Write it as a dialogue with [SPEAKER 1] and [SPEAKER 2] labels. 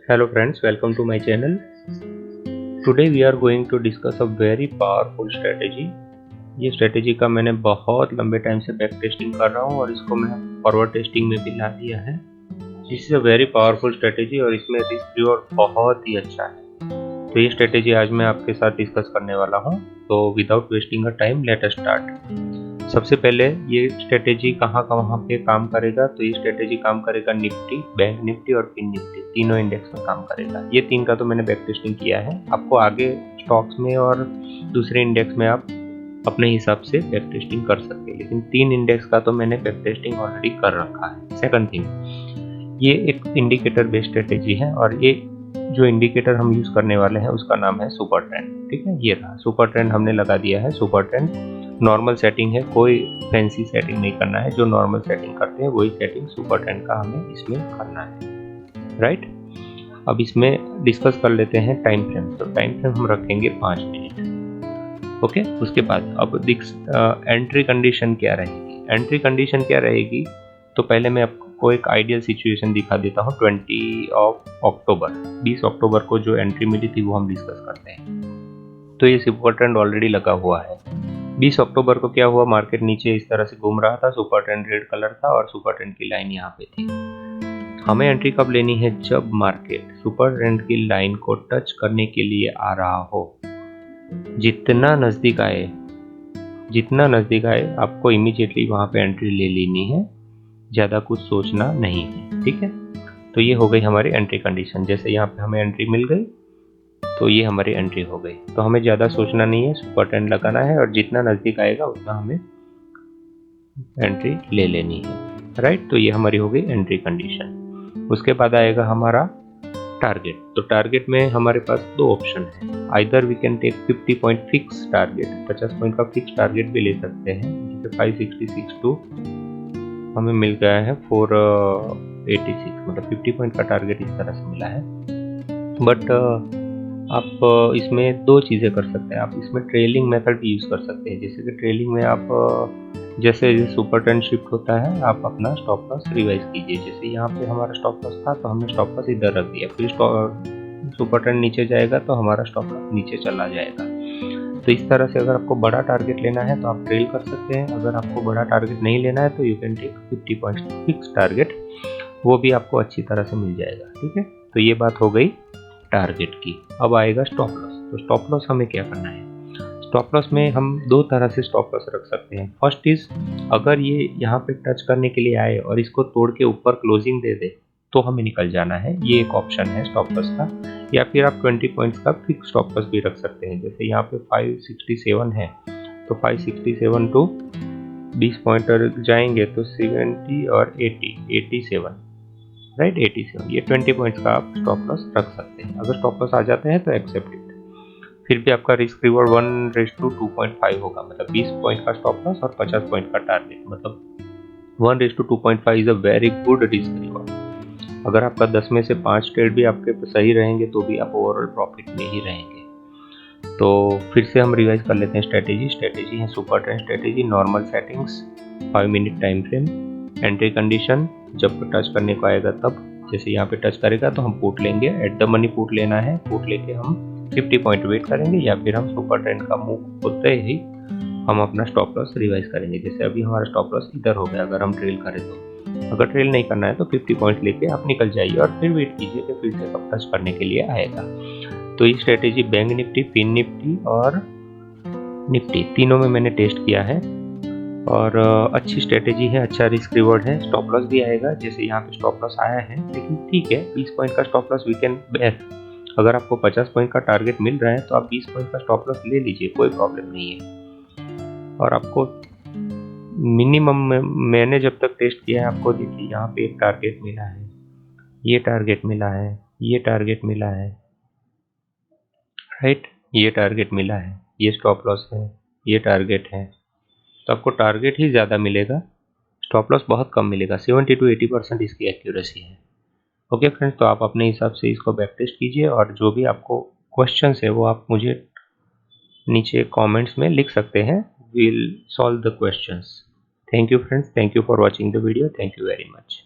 [SPEAKER 1] Hello friends, welcome to my channel. Today we are going to discuss a very powerful strategy. ये strategy का मैंने बहुत लंबे time से बैक टेस्टिंग कर रहा हूँ और इसको मैं फॉरवर्ड टेस्टिंग में भी ला दिया है. This is a very powerful strategy और इसमें रिस्क रिवॉर्ड बहुत ही अच्छा है. तो ये स्ट्रेटेजी आज मैं आपके साथ डिस्कस करने वाला हूँ. तो without wasting a time let us start. सबसे पहले ये स्ट्रेटेजी कहाँ पे काम करेगा. तो ये स्ट्रेटेजी काम करेगा निफ्टी, बैंक निफ्टी और फिन निफ्टी तीनों इंडेक्स में काम करेगा. ये तीन का तो मैंने बैक टेस्टिंग किया है. आपको आगे स्टॉक्स में और दूसरे इंडेक्स में आप अपने हिसाब से बैक टेस्टिंग कर सकते हैं, लेकिन तीन इंडेक्स का तो मैंने बैक टेस्टिंग ऑलरेडी कर रखा है. सेकंड थिंग, ये एक इंडिकेटर बेस्ड स्ट्रेटेजी है और ये जो इंडिकेटर हम यूज करने वाले हैं उसका नाम है सुपर ट्रेंड. ठीक है, ये रहा सुपर ट्रेंड, हमने लगा दिया है. सुपर ट्रेंड नॉर्मल सेटिंग है, कोई फैंसी सेटिंग नहीं करना है. जो नॉर्मल सेटिंग करते हैं वही सेटिंग सुपर ट्रेंड का हमें इसमें करना है. राइट, अब इसमें डिस्कस कर लेते हैं टाइम फ्रेम. तो टाइम फ्रेम हम रखेंगे 5 मिनट. ओके, उसके बाद अब एंट्री कंडीशन क्या रहेगी. एंट्री कंडीशन क्या रहेगी, तो पहले मैं आपको एक आइडियल सिचुएशन दिखा देता हूँ. 20 अक्टूबर को जो एंट्री मिली थी वो हम डिस्कस करते हैं. तो ये सुपर ट्रेंड ऑलरेडी लगा हुआ है. 20 अक्टूबर को क्या हुआ, मार्केट नीचे इस तरह से घूम रहा था. सुपर ट्रेंड रेड कलर था और सुपर ट्रेंड की लाइन यहाँ पे थी. हमें एंट्री कब लेनी है, जब मार्केट सुपर ट्रेंड की लाइन को टच करने के लिए आ रहा हो. जितना नजदीक आए आपको इमीडिएटली वहां पे एंट्री ले लेनी है. ज्यादा कुछ सोचना नहीं है. ठीक है, तो ये हो गई हमारी एंट्री कंडीशन. जैसे यहाँ पे हमें एंट्री मिल गई तो ये हमारी एंट्री हो गई. तो हमें ज़्यादा सोचना नहीं है, सुपर ट्रेंड लगाना है और जितना नज़दीक आएगा उतना हमें एंट्री ले लेनी है. राइट, तो ये हमारी हो गई एंट्री कंडीशन. उसके बाद आएगा हमारा टारगेट. तो टारगेट में हमारे पास दो ऑप्शन है. Either we can take 50 point fix target, 50 point का फिक्स टारगेट भी ले सकते हैं. जैसे 566 टू हमें मिल गया है 486, मतलब 50 पॉइंट का टारगेट इस तरह से मिला है. बट आप इसमें दो चीज़ें कर सकते हैं. आप इसमें ट्रेलिंग मेथड भी यूज़ कर सकते हैं. जैसे कि ट्रेलिंग में आप जैसे सुपर ट्रेंड शिफ्ट होता है आप अपना स्टॉप लॉस रिवाइज कीजिए. जैसे यहाँ पे हमारा स्टॉप लॉस था तो हमने स्टॉप लॉस इधर रख दिया. फिर सुपर ट्रेंड नीचे जाएगा तो हमारा स्टॉप लॉस नीचे चला जाएगा. तो इस तरह से अगर आपको बड़ा टारगेट लेना है तो आप ट्रेल कर सकते हैं. अगर आपको बड़ा टारगेट नहीं लेना है तो you can take 50 point fix target, वो भी आपको अच्छी तरह से मिल जाएगा. ठीक है, तो ये बात हो गई टारगेट की. अब आएगा स्टॉप लॉस. तो स्टॉप लॉस हमें क्या करना है. स्टॉप लॉस में हम दो तरह से स्टॉप लॉस रख सकते हैं. फर्स्ट इज, अगर ये यहाँ पे टच करने के लिए आए और इसको तोड़ के ऊपर क्लोजिंग दे दे तो हमें निकल जाना है. ये एक ऑप्शन है स्टॉप लॉस का. या फिर आप 20 पॉइंट्स का फिक्स स्टॉप लॉस भी रख सकते हैं. जैसे यहाँ पे 567 है तो 567 टू 20 पॉइंट जाएंगे तो 70 और 87. राइट, 87, ये 20 पॉइंट्स का आप स्टॉप लॉस रख सकते हैं. अगर स्टॉप लॉस आ जाते हैं तो एक्सेप्ट इट. फिर भी आपका रिस्क रिवॉर्ड 1:2.5 होगा, मतलब 20 पॉइंट का स्टॉप लॉस और 50 पॉइंट का टारगेट, मतलब 1:2.5 is a very good risk reward. अगर आपका 10 में से 5 ट्रेड भी आपके सही रहेंगे तो भी आप ओवरऑल प्रॉफिट में ही रहेंगे. तो फिर से हम रिवाइज कर लेते हैं. स्ट्रेटेजी है super trend strategy. Normal settings, 5 minute time frame. Entry condition, जब टच करने को आएगा तब. जैसे यहाँ पे टच करेगा तो हम पुट लेंगे. एट द मनी पुट लेना है. पुट लेके हम 50 पॉइंट वेट करेंगे या फिर हम सुपर ट्रेंड का मूव होते ही हम अपना स्टॉप लॉस रिवाइज करेंगे. जैसे अभी हमारा स्टॉप लॉस इधर हो गया. अगर हम ट्रेल करें तो, अगर ट्रेल नहीं करना है तो 50 पॉइंट लेके आप निकल जाइए और फिर वेट कीजिए कि फिर से कब टच करने के लिए आएगा. तो ये strategy bank Nifty, Fin Nifty और निफ्टी तीनों में मैंने टेस्ट किया है और अच्छी स्ट्रेटेजी है. अच्छा रिस्क रिवॉर्ड है. स्टॉप लॉस भी आएगा. जैसे यहाँ पे स्टॉप लॉस आया है, लेकिन ठीक है, 20 पॉइंट का stop loss we can bear. अगर आपको 50 पॉइंट का टारगेट मिल रहा है तो आप 20 पॉइंट का स्टॉप लॉस ले लीजिए, कोई प्रॉब्लम नहीं है. और आपको मिनिमम मैंने जब तक टेस्ट किया है, आपको देखिए यहाँ पे एक टारगेट मिला है, ये टारगेट मिला है, ये टारगेट मिला है. राइट, ये टारगेट मिला है, ये स्टॉप लॉस है, ये टारगेट है. तो आपको टारगेट ही ज़्यादा मिलेगा, स्टॉप लॉस बहुत कम मिलेगा. 70 to 80% इसकी एक्यूरेसी है. ओके फ्रेंड्स, तो आप अपने हिसाब से इसको बैक टेस्ट कीजिए और जो भी आपको क्वेश्चंस है वो आप मुझे नीचे कमेंट्स में लिख सकते हैं. We will solve the questions. Thank you friends, thank you for watching the video. Thank you very much.